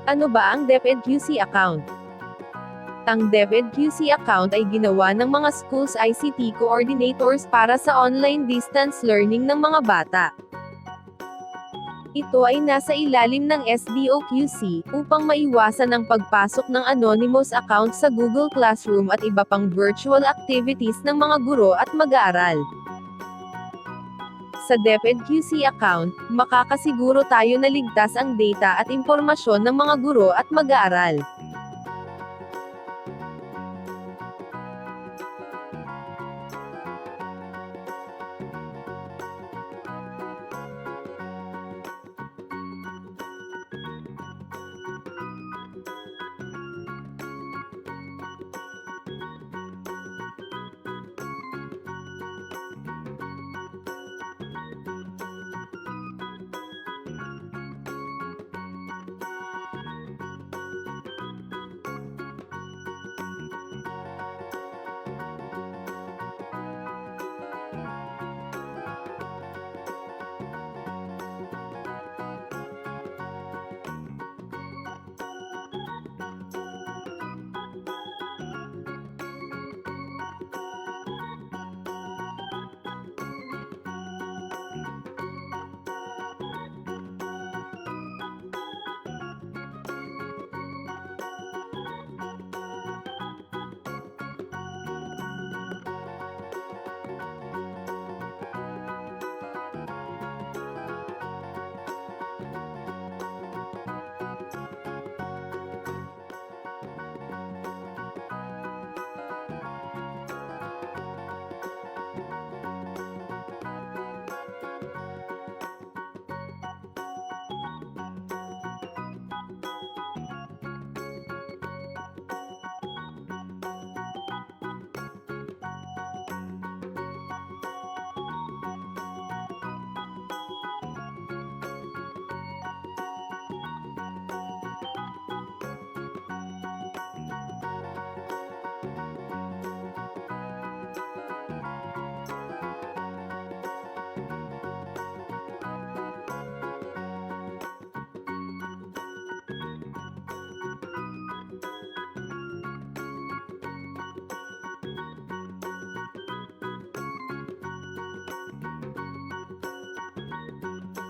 Ano ba ang deped QC account? Ang deped QC account ay ginawa ng mga schools ICT coordinators para sa online distance learning ng mga bata. Ito ay nasa ilalim ng SDO-QC, upang maiwasan ang pagpasok ng anonymous account sa Google Classroom at iba pang virtual activities ng mga guro at mag-aaral. Sa deped QC account, makakasiguro tayo na ligtas ang data at impormasyon ng mga guro at mag-aaral.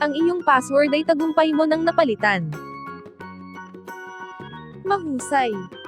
Ang iyong password ay tagumpay mo nang napalitan. Mahusay!